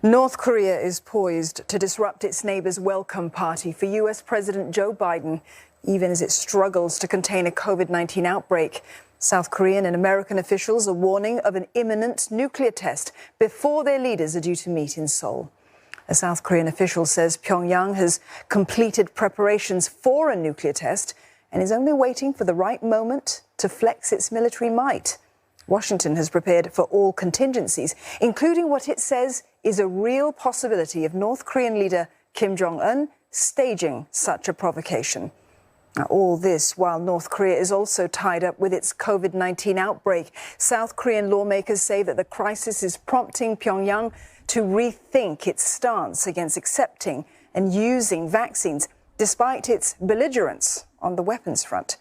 North Korea is poised to disrupt its neighbour's welcome party for US President Joe Biden, even as it struggles to contain a COVID-19 outbreak. South Korean and American officials are warning of an imminent nuclear test before their leaders are due to meet in Seoul. A South Korean official says Pyongyang has completed preparations for a nuclear test and is only waiting for the right moment to flex its military might. Washington has prepared for all contingencies, including what it says is a real possibility of North Korean leader Kim Jong Un staging such a provocation. Now, all this while North Korea is also tied up with its COVID-19 outbreak. South Korean lawmakers say that the crisis is prompting Pyongyang to rethink its stance against accepting and using vaccines, despite its belligerence on the weapons front.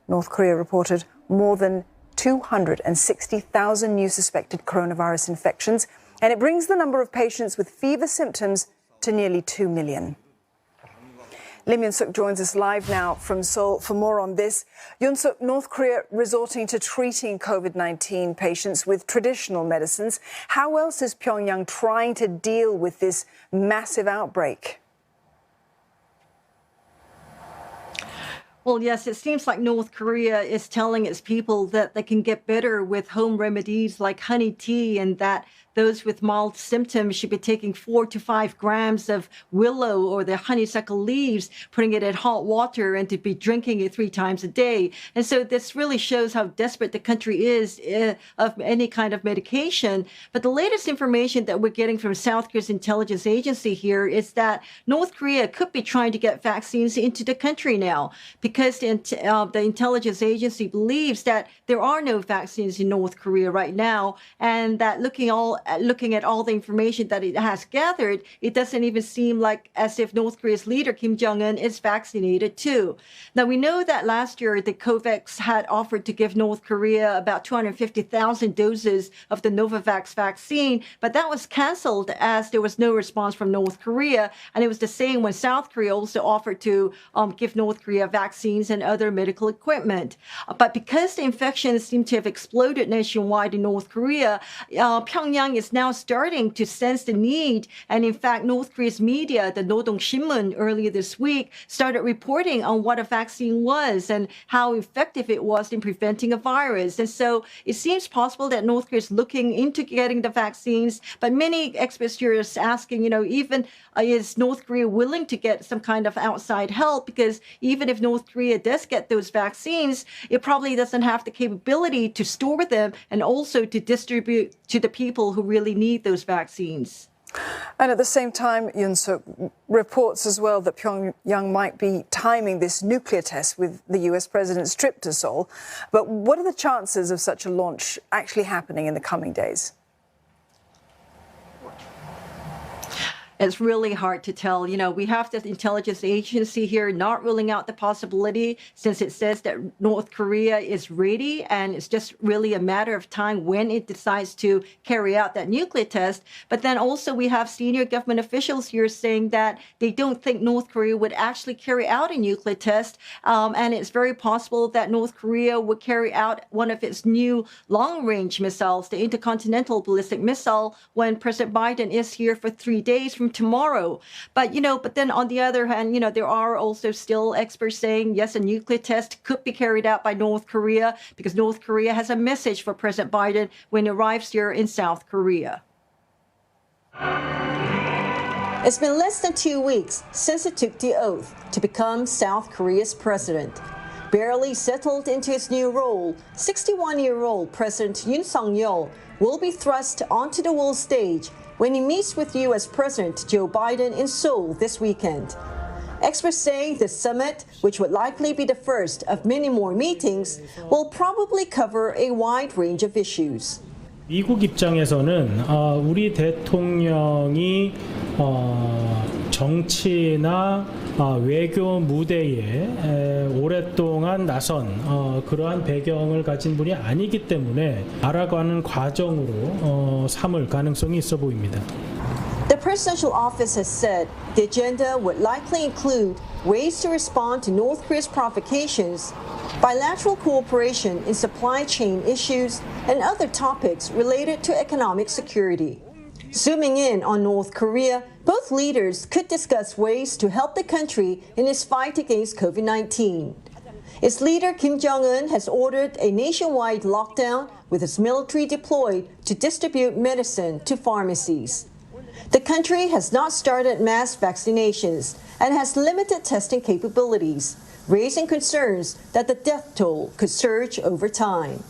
North Korea reported more than 260,000 new suspected coronavirus infections, and it brings the number of patients with fever symptoms to nearly 2 million. Lim Yoon-suk joins us live now from Seoul for more on this. Yoon-suk, North Korea resorting to treating COVID-19 patients with traditional medicines. How else is Pyongyang trying to deal with this massive outbreak? Well, yes, it seems like North Korea is telling its people that they can get better with home remedies like honey tea, and that those with mild symptoms should be taking 4 to 5 grams of willow or the honeysuckle leaves, putting it in hot water, and to be drinking it 3 times a day. And so this really shows how desperate the country is of any kind of medication. But the latest information that we're getting from South Korea's intelligence agency here is that North Korea could be trying to get vaccines into the country now, because the intelligence agency believes that there are no vaccines in North Korea right now, and that looking at all the information that it has gathered, it doesn't even seem like as if North Korea's leader, Kim Jong Un, is vaccinated too. Now, we know that last year, the COVAX had offered to give North Korea about 250,000 doses of the Novavax vaccine, but that was canceled as there was no response from North Korea. And it was the same when South Korea also offered to give North Korea vaccines and other medical equipment. But because the infections seem to have exploded nationwide in North Korea, Pyongyang is now starting to sense the need. And in fact, North Korea's media, the Nodong Shinmun, earlier this week, started reporting on what a vaccine was and how effective it was in preventing a virus. And so it seems possible that North Korea is looking into getting the vaccines. But many experts here are asking, even is North Korea willing to get some kind of outside help? Because even if North Korea does get those vaccines, it probably doesn't have the capability to store them and also to distribute to the people who really need those vaccines. And at the same time, Yoon-suk, reports as well that Pyongyang might be timing this nuclear test with the US president's trip to Seoul. But what are the chances of such a launch actually happening in the coming days? It's really hard to tell. We have the intelligence agency here not ruling out the possibility, since it says that North Korea is ready, and it's just really a matter of time when it decides to carry out that nuclear test. But then also we have senior government officials here saying that they don't think North Korea would actually carry out a nuclear test. And it's very possible that North Korea would carry out one of its new long-range missiles, the intercontinental ballistic missile, when President Biden is here for 3 days from tomorrow. But then on the other hand, there are also still experts saying, yes, a nuclear test could be carried out by North Korea, because North Korea has a message for President Biden when he arrives here in South Korea. It's been less than 2 weeks since he took the oath to become South Korea's president. Barely settled into his new role, 61-year-old President Yoon Suk-yeol will be thrust onto the world stage when he meets with U.S. President Joe Biden in Seoul this weekend. Experts say the summit, which would likely be the first of many more meetings, will probably cover a wide range of issues. 미국 입장에서는 우리 대통령이 정치나 외교 무대에 오랫동안 나선 그러한 배경을 가진 분이 아니기 때문에 알아가는 과정으로 삼을 가능성이 있어 보입니다. The presidential office has said the agenda would likely include ways to respond to North Korea's provocations, bilateral cooperation in supply chain issues, and other topics related to economic security. Zooming in on North Korea, both leaders could discuss ways to help the country in its fight against COVID-19. Its leader, Kim Jong Un, has ordered a nationwide lockdown with its military deployed to distribute medicine to pharmacies. The country has not started mass vaccinations and has limited testing capabilities, raising concerns that the death toll could surge over time.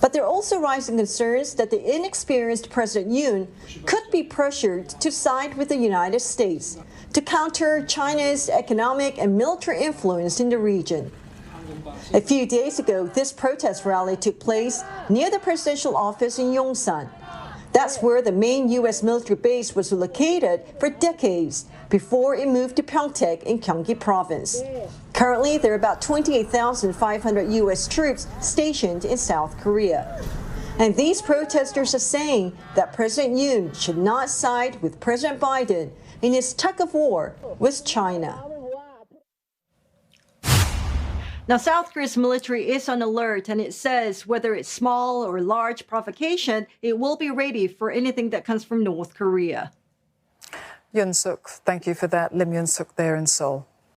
But there are also rising concerns that the inexperienced President Yoon could be pressured to side with the United States to counter China's economic and military influence in the region. A few days ago, this protest rally took place near the presidential office in Yongsan. That's where the main U.S. military base was located for decades before it moved to Pyeongtaek in Gyeonggi province. Currently, there are about 28,500 U.S. troops stationed in South Korea. And these protesters are saying that President Yoon should not side with President Biden in his tug of war with China. Now, South Korea's military is on alert, and it says whether it's small or large provocation, it will be ready for anything that comes from North Korea. Yoon Suk, thank you for that. Lim Yoon Suk there in Seoul.